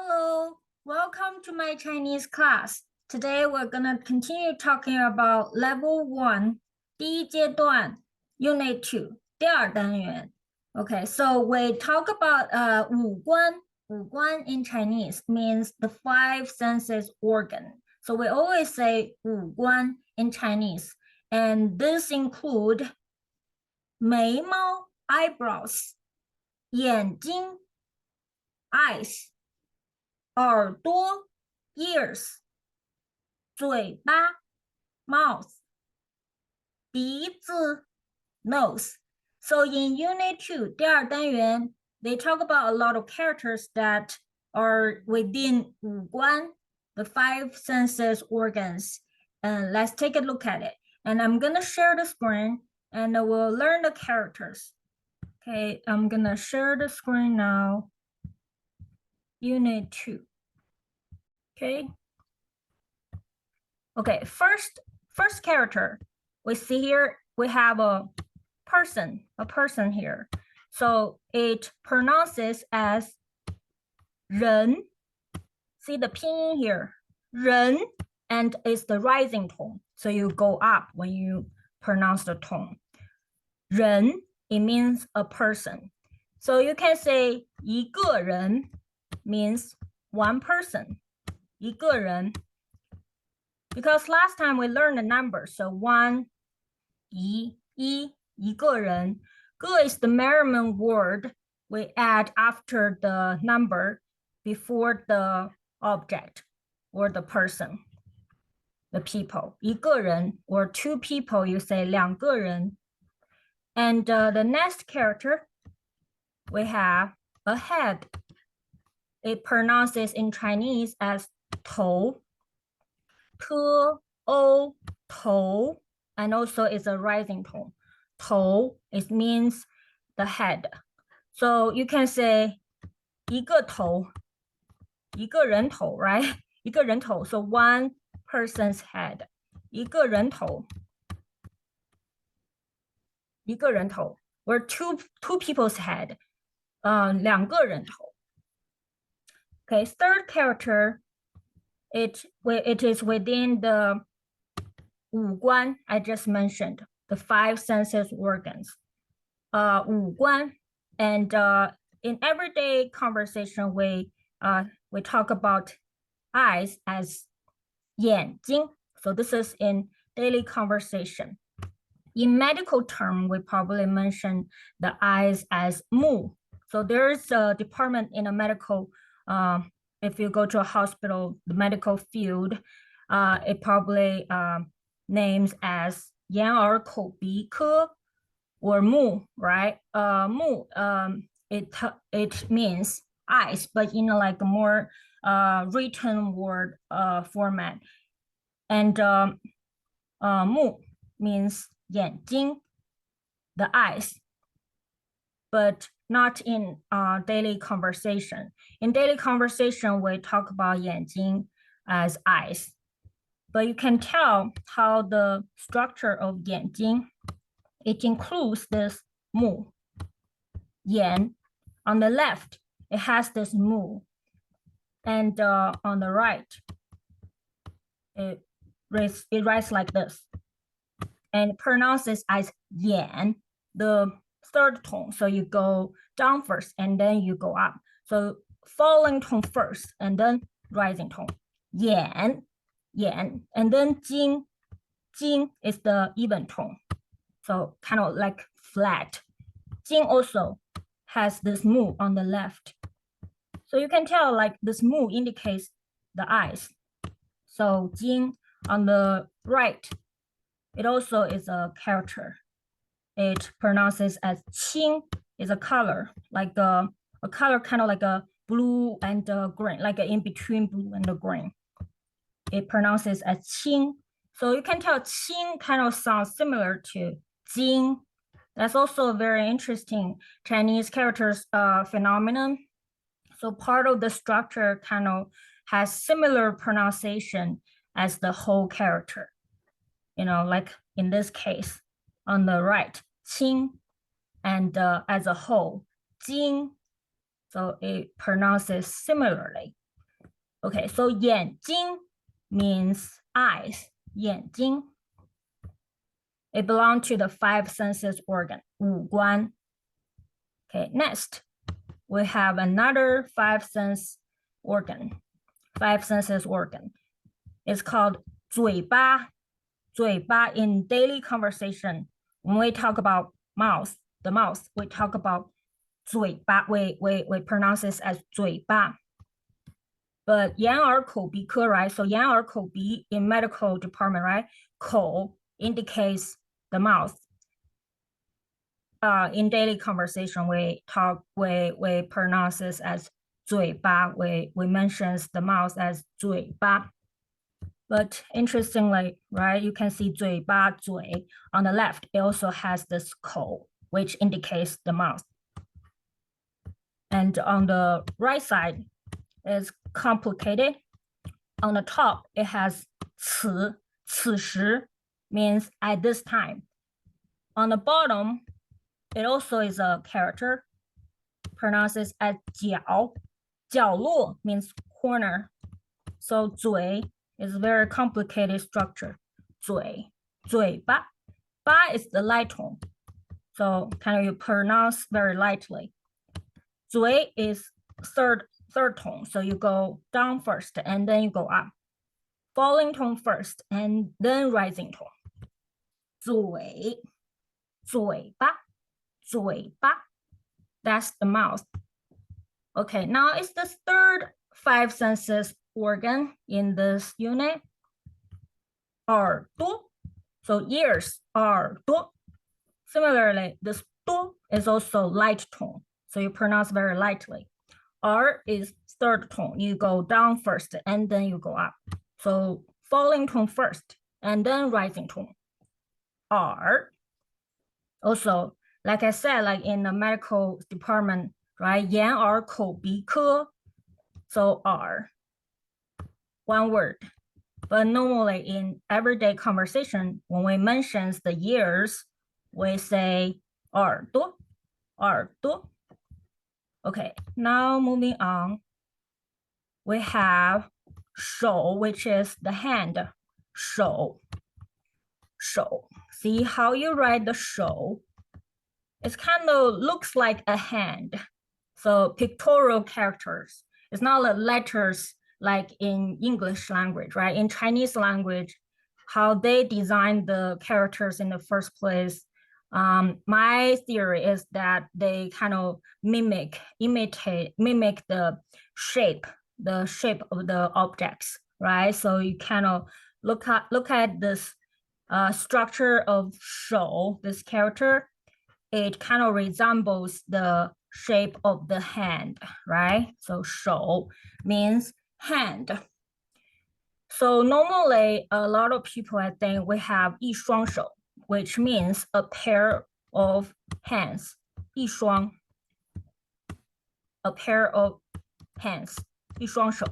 Hello, welcome to my Chinese class. Today we're gonna continue talking about Level 1, 第一阶段 Unit 2, 第二单元. Okay, so we talk about 五官. 五官 in Chinese means the five senses organ. So we always say 五官 in Chinese, and this include 眉毛 eyebrows, 眼睛 eyes, 耳朵 ears, 嘴巴 mouth, 鼻子 nose. So in Unit 2, 第二单元, they talk about a lot of characters that are within 五官, the five senses organs. And let's take a look at it. And I'm gonna share the screen and we'll learn the characters. Okay, I'm gonna share the screen now. Unit 2. Okay. Okay, first character. We see here we have a person here. So it pronounces as 人. See the pinyin here. 人 and it's the rising tone. So you go up when you pronounce the tone. 人, it means a person. So you can say 一个人 means one person. 一个人. Because last time we learned the number, so 1, 一个人. 个 is the Merriman word we add after the number before the object or the person, the people. 一个人 or two people, you say 两个人. And the next character, we have a head. It pronounces in Chinese as 头. 头 and also it's a rising tone. 头 it means the head. So you can say 一个头, 一个人头, right? 一个人头, so one person's head. 一个人头. 一个人头 or two people's head. 两个人头. Okay, third character, it is within the 五官 I just mentioned, the five senses organs. 五官 and in everyday conversation we talk about eyes as 眼睛. So this is in daily conversation. In medical term, we probably mention the eyes as 目. So there's a department in a medical if you go to a hospital, the medical field, it probably names as 眼耳口鼻科 or 目, right? 目 it means eyes, but in a like a more written word format. And 目 means 眼睛, the eyes, but not in daily conversation. In daily conversation, we talk about 眼睛 as eyes. But you can tell how the structure of 眼睛, it includes this 目, 眼. On the left, it has this 目. And on the right, it writes like this. And pronounces as 眼, the third tone. So you go down first and then you go up. So falling tone first and then rising tone. 眼, and then 睛is the even tone. So kind of like flat. 睛 also has this 目 on the left. So you can tell like this 目 indicates the eyes. So 睛 on the right, it also is a character. It pronounces as 青, is a color, like a color kind of like a blue and green, like in between blue and the green. It pronounces as 青. So you can tell 青 kind of sounds similar to 金. That's also a very interesting Chinese characters phenomenon. So part of the structure kind of has similar pronunciation as the whole character. You know, like in this case, on the right, 青, and as a whole, 金. So it pronounces similarly. Okay, so 眼睛 means eyes. 眼睛. It belongs to the five senses organ. 五官. Okay, next we have another five senses organ. It's called 嘴巴. 嘴巴 in daily conversation. When we talk about the mouth, we talk about 嘴巴. We pronounce this as 嘴巴. But 眼耳口鼻科, right? So 眼耳口鼻 in medical department, right? 口 indicates the mouth. In daily conversation, we pronounce this as 嘴巴. We mentions the mouth as 嘴巴. But interestingly, right, you can see 嘴巴, 嘴 on the left. It also has this 口, which indicates the mouth. And on the right side, it's complicated. On the top, it has 此时 means at this time. On the bottom, it also is a character, pronounces as 角. 角落 means corner. So 嘴 is a very complicated structure. 嘴巴 is the light tone. So kind of you pronounce very lightly. 嘴 is third tone. So you go down first and then you go up. Falling tone first and then rising tone. 嘴巴. That's the mouth. Okay, now it's the third five senses organ in this unit. 耳朵. So ears, 耳朵. Similarly, this 多 is also light tone. So you pronounce very lightly. R is third tone. You go down first and then you go up. So falling tone first and then rising tone. R. Also, like I said, like in the medical department, right? 眼耳口鼻科. So R. One word. But normally in everyday conversation, when we mention the ears, we say 耳朵. Okay, now moving on. We have 手, which is the hand. 手. See how you write the 手? It kind of looks like a hand. So pictorial characters. It's not the letters like in English language, right? In Chinese language, how they design the characters in the first place. My theory is that they kind of mimic the shape of the objects, right? So you kind of look at this structure of 手, this character. It kind of resembles the shape of the hand, right? So 手 means hand. So normally a lot of people, I think, we have 一双手, which means a pair of hands. 一双, a pair of hands. 一双手.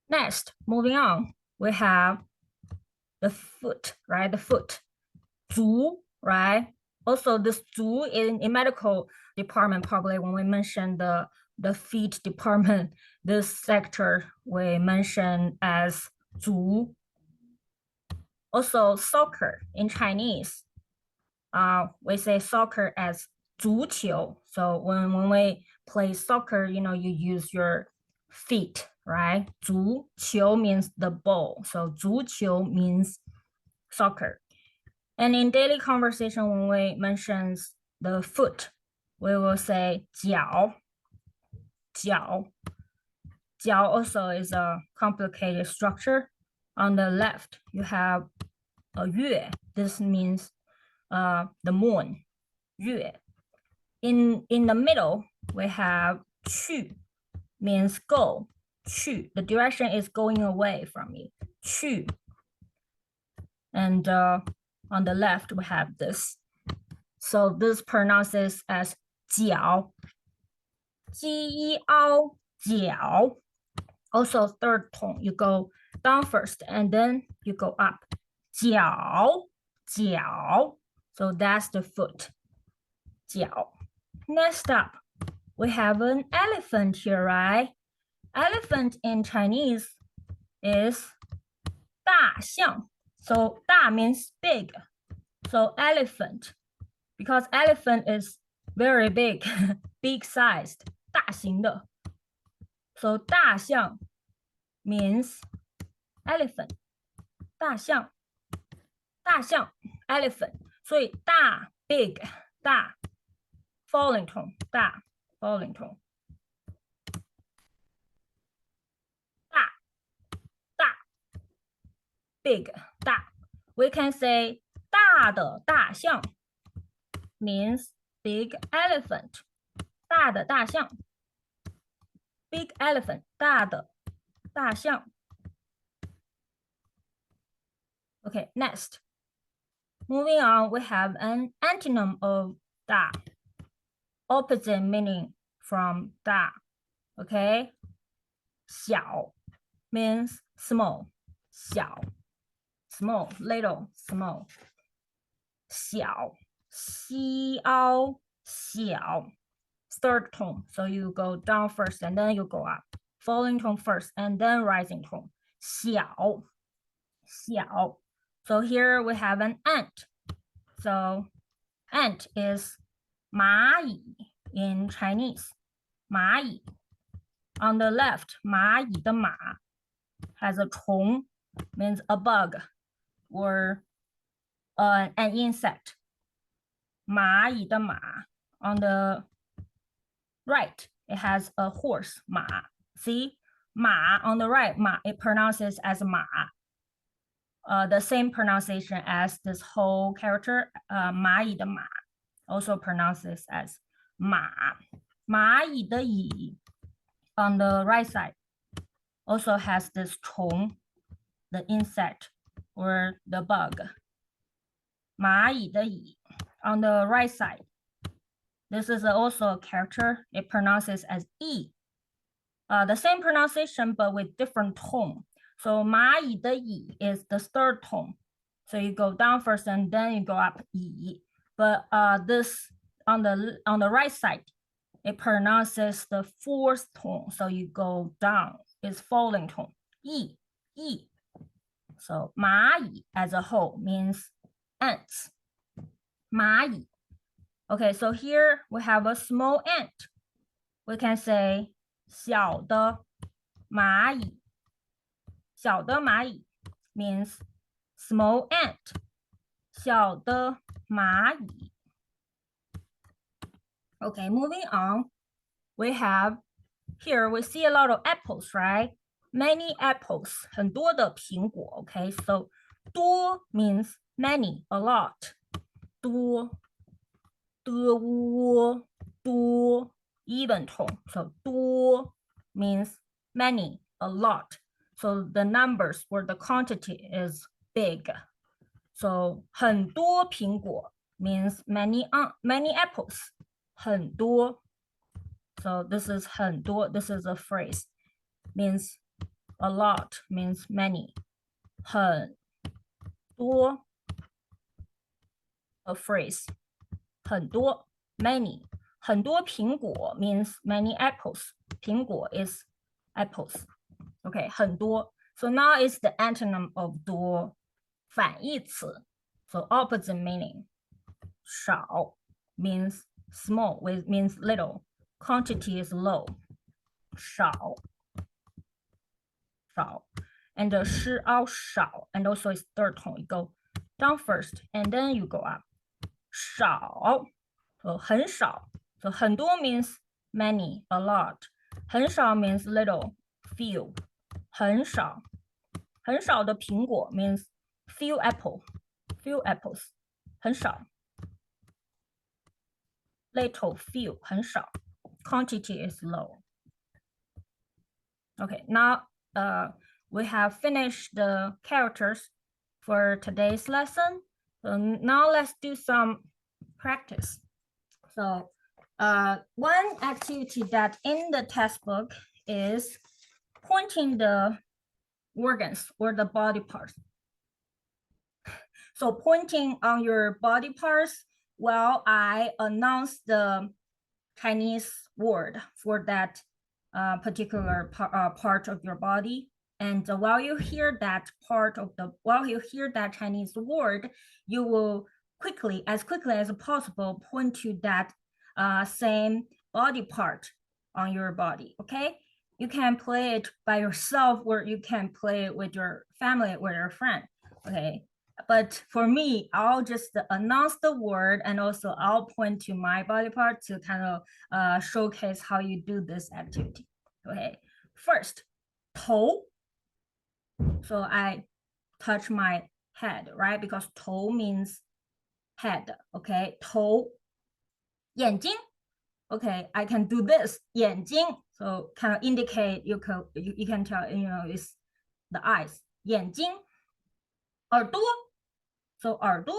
Next, moving on, we have the foot, right? The foot. 足, right? Also, this 足 in medical department, probably when we mention the feet department, this sector we mention as 足. Also, soccer in Chinese, we say soccer as 足球. So when we play soccer, you know, you use your feet, right? 足球 means the ball. So 足球 means soccer. And in daily conversation, when we mention the foot, we will say 脚. 脚 also is a complicated structure. On the left, you have a 月. This means the moon. 月. In the middle, we have 去, means go. 去. The direction is going away from you. 去. And on the left, we have this. So this pronounces as 脚. 鸡凹脚. Also third tone, you go down first and then you go up. 脚. So that's the foot. 脚. Next up, we have an elephant here, right? Elephant in Chinese is 大象. So 大 means big. So elephant, because elephant is very big, big sized, 大型的. So 大象 means elephant. 大象 elephant. 所以大 big 大 falling tone 大 falling tone 大 big 大. We can say 大的大象 means big elephant. 大的大象 big elephant 大的大象. Okay, next. Moving on, we have an antonym of 大, opposite meaning from 大. Okay, 小 means small, 小 small, little, small. 小 xiao 小 third tone, so you go down first and then you go up. Falling tone first and then rising tone. 小 xiao. So here we have an ant. So ant is 蚂蚁 in Chinese. 蚂蚁 on the left, 蚂蚁的蚂 has a 虫 means a bug or an insect. 蚂蚁的蚂 on the right, it has a horse 马. See, 马 on the right, 马 it pronounces as 马. The same pronunciation as this whole character, 蚂蚁的蚂 also pronounces as 马. 蚂蚁的蚁 on the right side also has this 虫, the insect or the bug. 蚂蚁的蚁 on the right side. This is also a character. It pronounces as yi. The same pronunciation but with different tone. So 蚂蚁的蚁 is the third tone. So you go down first and then you go up 蚁. But this on the right side, it pronounces the fourth tone. So you go down. It's falling tone. Yi. So 蚂蚁 as a whole means ants. 蚂蚁. Okay, so here we have a small ant. We can say 小的蚂蚁. 小的蚂蚁 means small ant. 小的蚂蚁. Okay, moving on. We have here we see a lot of apples, right? Many apples, 很多的苹果. Okay, so 多 means many, a lot. 多even tone. So 多 means many, a lot. So the numbers or the quantity is big. So 很多苹果 means many apples. 很多. So this is 很多. This is a phrase. Means a lot, means many. 很多. A phrase. 很多 many. 很多苹果 means many apples. 苹果 is apples. Okay, 很多. So now is the antonym of 多. 反义词. So opposite meaning. 少 means small, which means little. Quantity is low. 少. And the 是 少 and also is third tone. You go down first and then you go up. 少 so 很少. So 很多 means many, a lot. 很少 means little, few. 很少的苹果 means few apples. 很少. Little, few, 很少. Quantity is low. Okay, now we have finished the characters for today's lesson. So now let's do some practice. So one activity that in the textbook is pointing the organs or the body parts. So pointing on your body parts while I announce the Chinese word for that particular part of your body. And while you hear that Chinese word, you will as quickly as possible, point to that same body part on your body. Okay, you can play it by yourself, or you can play it with your family or your friend. Okay, but for me, I'll just announce the word, and also I'll point to my body part to kind of showcase how you do this activity. Okay, first, 头. So I touch my head, right? Because 头 means head. Okay, 头. 眼睛. Okay, I can do this. 眼睛. So kind of indicate you can tell, it's the eyes. 眼睛. 耳朵. So 耳朵,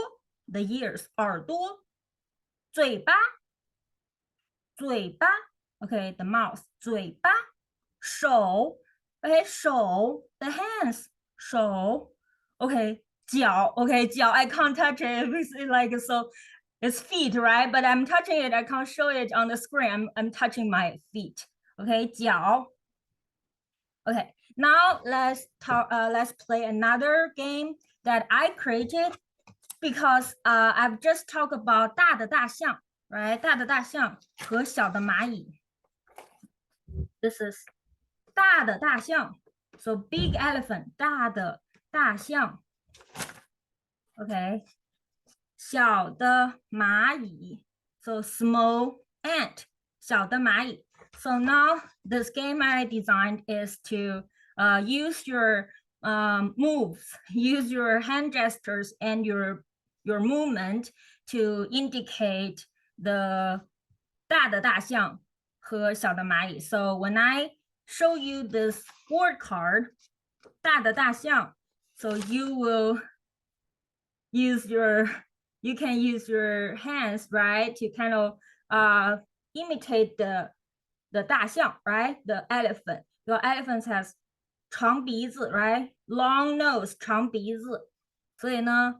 the ears. 耳朵. 嘴巴. 嘴巴. Okay, the mouth. 嘴巴. 手. Okay, 手, the hands. 手. Okay, 脚. Okay, 脚, I can't touch it. It's like, so it's feet, right? But I'm touching it. I can't show it on the screen. I'm touching my feet. Okay, 脚. Okay, now let's play another game that I created because I've just talked about 大的大象, right? 大的大象和小的蚂蚁. This is 大的大象. So big elephant, 大的大象. Okay. 小的蚂蚁. So small ant, 小的蚂蚁. So now this game I designed is to use your moves, use your hand gestures and your movement to indicate the 大的大象和小的蚂蚁. So when I show you this word card, 大的大象, so you will you can use your hands, right, to kind of imitate the 大象, right, the elephant. Your elephant has 长鼻子, right, long nose, 长鼻子. 所以呢,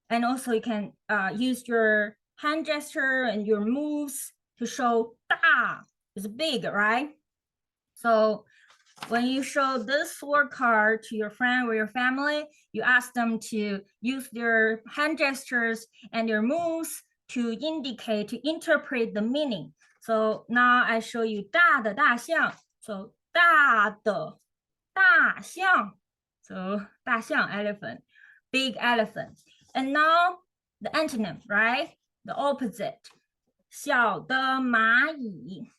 and also you can use your hand gesture and your moves to show 大 is big, right? So when you show this word card to your friend or your family, you ask them to use their hand gestures and their moves to indicate, to interpret the meaning. So now I show you 大的大象. So 大的大象. So 大象, elephant, big elephant. And now the antonym, right? The opposite. 小的蚂蚁.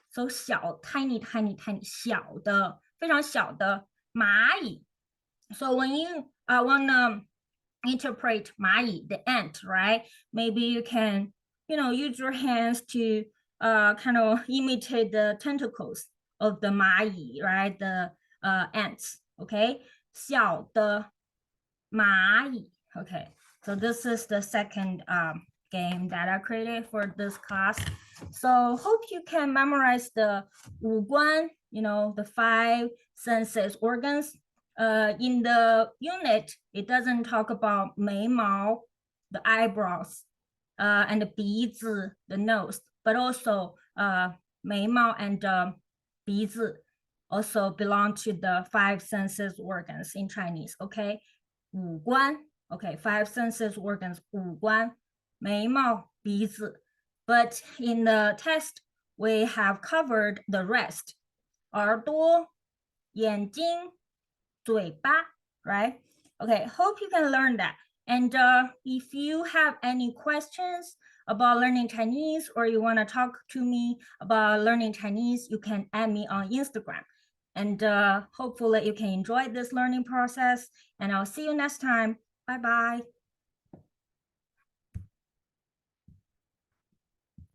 So 小 tiny, tiny, tiny, 小的非常小的蚂蚁. So when you want to interpret 蚂蚁, the ant, right? Maybe you can, use your hands to kind of imitate the tentacles of the 蚂蚁, right? The ants, okay? 小的蚂蚁. Okay, so this is the second game that I created for this class. So hope you can memorize the 五官, the 5 senses organs. In the unit, it doesn't talk about 眉毛, the eyebrows, and the 鼻子, the nose, but also 眉毛 and 鼻子 also belong to the 5 senses organs in Chinese, okay? 五官, okay, 5 senses organs, 五官, 眉毛, 鼻子. But in the test, we have covered the rest. 耳朵, 眼睛, 嘴巴, right? Okay, hope you can learn that. And if you have any questions about learning Chinese, or you want to talk to me about learning Chinese, you can add me on Instagram. And hopefully you can enjoy this learning process. And I'll see you next time. Bye-bye.